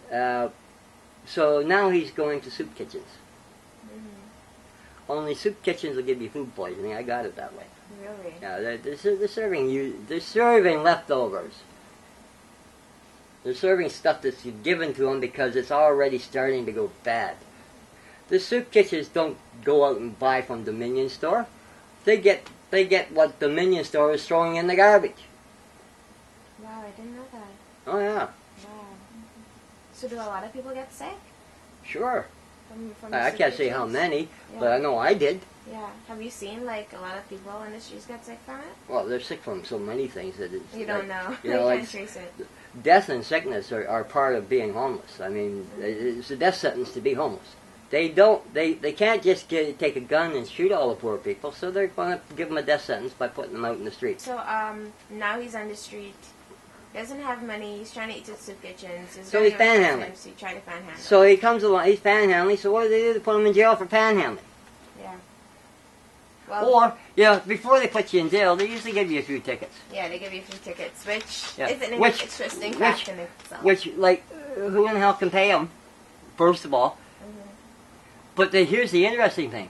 So now he's going to soup kitchens. Mm-hmm. Only soup kitchens will give you food poisoning. I got it that way. Really? Yeah, they're serving you. They're serving leftovers. They're serving stuff that's given to them because it's already starting to go bad. The soup kitchens don't go out and buy from Dominion store. They get what Dominion store is throwing in the garbage. Wow, I didn't know that. Oh yeah. Wow. So do a lot of people get sick? Sure. From I can't say how many, yeah. but I know I did. Yeah. Have you seen like a lot of people in the streets get sick from it? Well, they're sick from so many things that it's... You don't know. You know, can't like, trace it. death and sickness are part of being homeless. I mean, it's a death sentence to be homeless. They can't just take a gun and shoot all the poor people, so they're going to give them a death sentence by putting them out in the street. So, now he's on the street. He doesn't have money. He's trying to eat at soup kitchens. So he's panhandling. So he tried to panhandle. So he comes along, he's panhandling, so what do? They put him in jail for panhandling. Yeah. Well, Or, before they put you in jail, they usually give you a few tickets. yeah, they give you a few tickets, which is an Which- interesting fact in itself. Which, like, who in the hell can pay them, first of all? Mhm. But here's the interesting thing.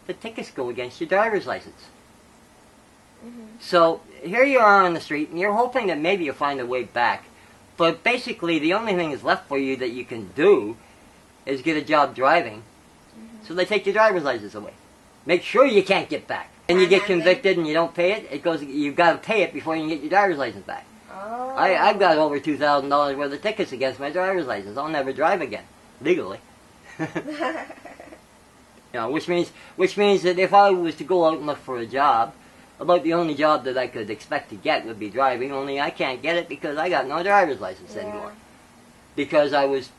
The tickets go against your driver's license. Mhm. So here you are on the street, and you're hoping that maybe you'll find a way back. But basically, the only thing that's left for you that you can do is get a job driving. So they take your driver's license away. Make sure you can't get back. And you get convicted and you don't pay it. You've got to pay it before you can get your driver's license back. Oh. I've got over $2,000 worth of tickets against my driver's license. I'll never drive again, legally. Which means that if I was to go out and look for a job, about the only job that I could expect to get would be driving. Only I can't get it because I got no driver's license anymore. Because I was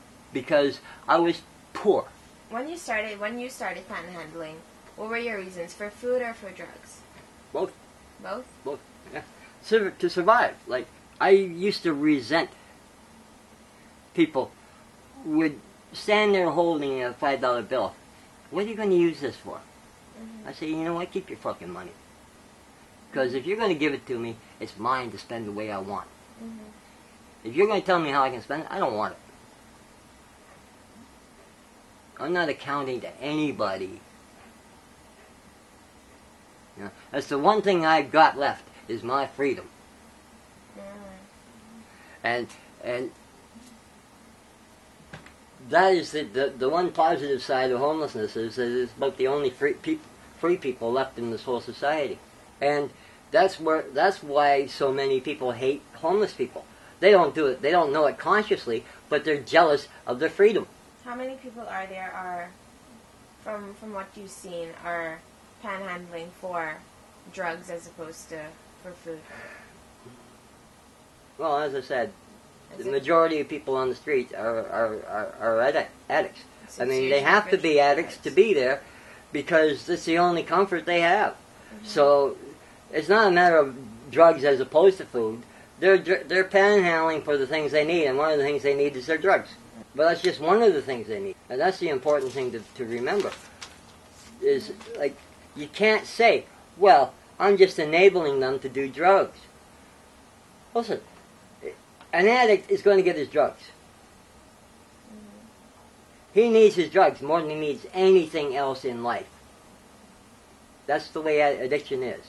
poor. When you started panhandling, what were your reasons, for food or for drugs? Both. Both? Both. Yeah. To survive. Like, I used to resent people who would stand there holding a $5 bill. What are you going to use this for? I say, you know what? Keep your fucking money. Because if you're going to give it to me, it's mine to spend the way I want. If you're going to tell me how I can spend it, I don't want it. I'm not accounting to anybody. That's the one thing I've got left, is my freedom. And that is the one positive side of homelessness, is that it's about the only free people left in this whole society. And that's why so many people hate homeless people. They don't do it. They don't know it consciously, but they're jealous of their freedom. How many people are from what you've seen, are panhandling for drugs as opposed to for food? Well, as I said, the majority of people on the street are addicts. I mean, they have to be addicts to be there, because it's the only comfort they have. So it's not a matter of drugs as opposed to food. They're panhandling for the things they need, and one of the things they need is their drugs. But that's just one of the things they need. And that's the important thing to remember. Is, like, you can't say, well, I'm just enabling them to do drugs. Listen, an addict is going to get his drugs. He needs his drugs more than he needs anything else in life. That's the way addiction is.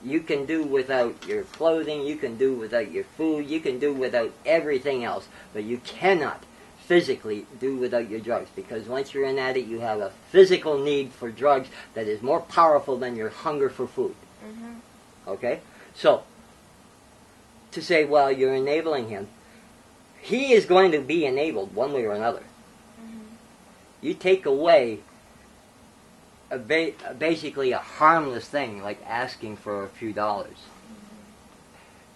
You can do without your clothing, you can do without your food, you can do without everything else, but you cannot physically do without your drugs, because once you're an addict, you have a physical need for drugs that is more powerful than your hunger for food. Okay? So, to say, well, you're enabling him, he is going to be enabled one way or another. You take away basically a harmless thing, like asking for a few dollars,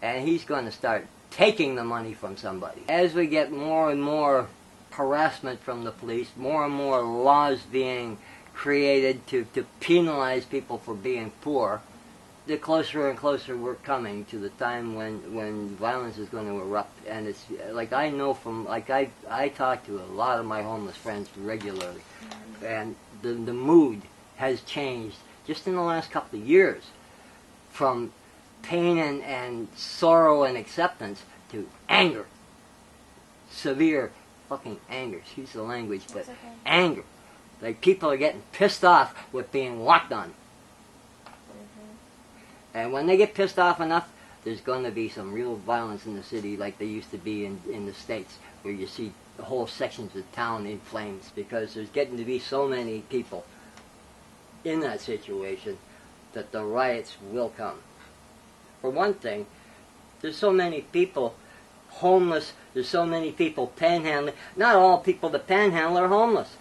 and he's going to start taking the money from somebody. As we get more and more harassment from the police, more and more laws being created to penalize people for being poor, the closer and closer we're coming to the time when violence is going to erupt. And it's like, I know from, like, I talk to a lot of my homeless friends regularly, and the mood has changed just in the last couple of years, from pain and sorrow and acceptance to anger, severe fucking anger. Excuse the language, but That's okay. anger. Like people are getting pissed off with being walked on. And when they get pissed off enough, there's going to be some real violence in the city like there used to be in the States, where you see the whole sections of town in flames because there's getting to be so many people in that situation that the riots will come. For one thing, there's so many people homeless, there's so many people panhandling. Not all people that panhandle are homeless.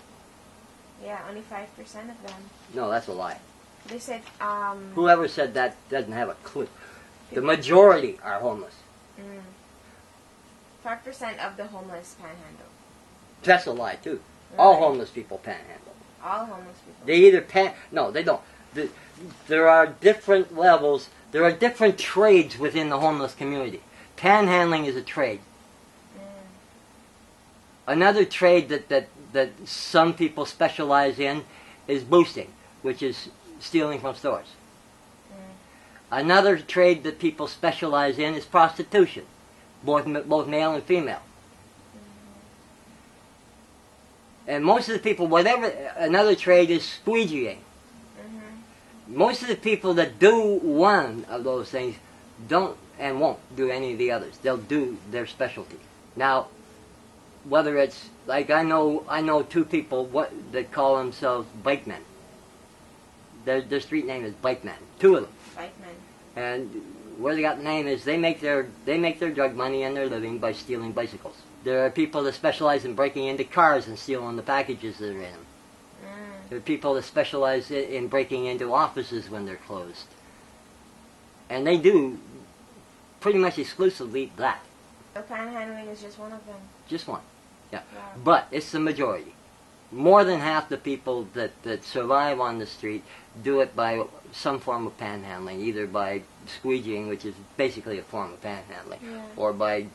Yeah, only 5% of them. No, that's a lie. They said, Whoever said that doesn't have a clue. The majority are homeless. 5% of the homeless panhandle. That's a lie, too. Right. All homeless people panhandle. All homeless people. They either no, they don't. There are different levels. There are different trades within the homeless community. Panhandling is a trade. Another trade that some people specialize in is boosting, which is stealing from stores. Another trade that people specialize in is prostitution, both male and female. And most of the people, another trade is squeegeeing. Most of the people that do one of those things don't and won't do any of the others. They'll do their specialty. Now, whether it's, like I know two people that call themselves bikemen. Their street name is Bikemen. Two of them. Bikemen. And where they got the name is they make their drug money and their living by stealing bicycles. There are people that specialize in breaking into cars and stealing the packages that are in them. There are people that specialize in breaking into offices when they're closed. And they do pretty much exclusively that. So panhandling is just one of them? Just one, yeah. Wow. But it's the majority. More than half the people that survive on the street do it by some form of panhandling, either by squeegeeing, which is basically a form of panhandling, or by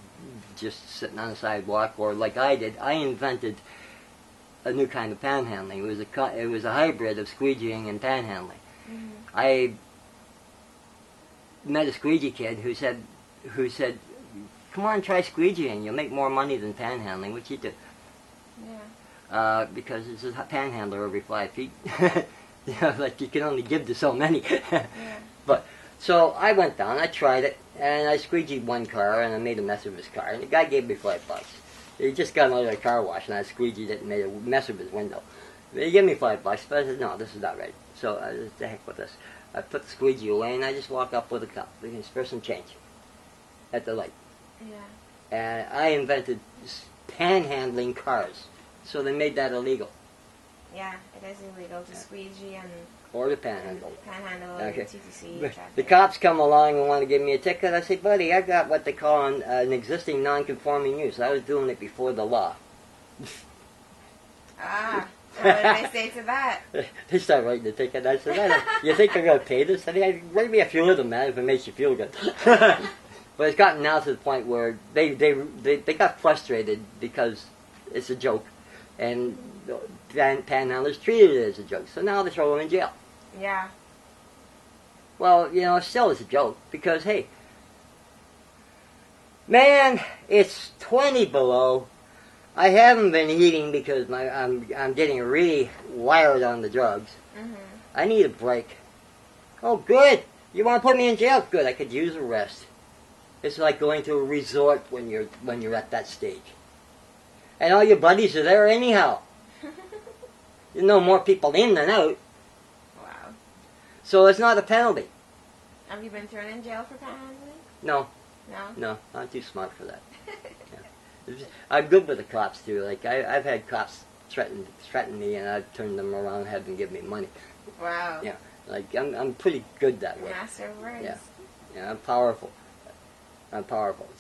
just sitting on the sidewalk, or like I did, I invented a new kind of panhandling. It was a hybrid of squeegeeing and panhandling. I met a squeegee kid who said, "Come on, try squeegeeing. You'll make more money than panhandling." Which you do. Yeah. Because it's a panhandler every 5 feet. You know, like you can only give to so many. But so I went down, I tried it, and I squeegeed one car, and I made a mess of his car. And the guy gave me $5. He just got out of the car wash, and I squeegeed it and made a mess of his window. He gave me $5, but I said, "No, this is not right." So I said, "The heck with this." I put the squeegee away, and I just walk up with a cup for some change at the light. Yeah. And I invented panhandling cars, so they made that illegal. Yeah, it is illegal to squeegee and Or to panhandle. Okay. TTC traffic. The cops come along and want to give me a ticket. I say, "Buddy, I got what they call an existing non-conforming use. I was doing it before the law." Ah, what did they say to that? They start writing the ticket. I said, "You think they're going to pay this?" I mean, write me a few of them, man, if it makes you feel good. But it's gotten now to the point where they got frustrated because it's a joke, and panhandlers treated it as a joke. So now they throw them in jail. Yeah. Well, you know, it still is a joke because, hey, man, it's 20 below. I haven't been eating because I'm getting really wired on the drugs. I need a break. Oh, good. You want to put me in jail? Good. I could use a rest. It's like going to a resort when you're at that stage, and all your buddies are there anyhow. You know, more people in than out. Wow. So it's not a penalty. Have you been thrown in jail for panhandling? No. No? No, I'm too smart for that. Yeah. I'm good with the cops, too. Like, I've had cops threaten me, and I've turned them around and had them give me money. Wow. Yeah. Like, I'm pretty good that way. Master of words. Yeah. Yeah, I'm powerful.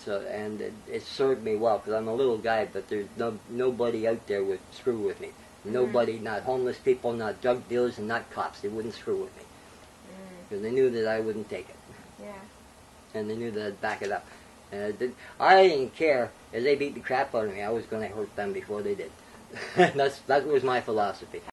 So, and it served me well, because I'm a little guy, but there's nobody out there would screw with me. Nobody, not homeless people, not drug dealers, and not cops. They wouldn't screw with me. Because they knew that I wouldn't take it. Yeah. And they knew that I'd back it up. And I didn't care if they beat the crap out of me. I was going to hurt them before they did. That was my philosophy.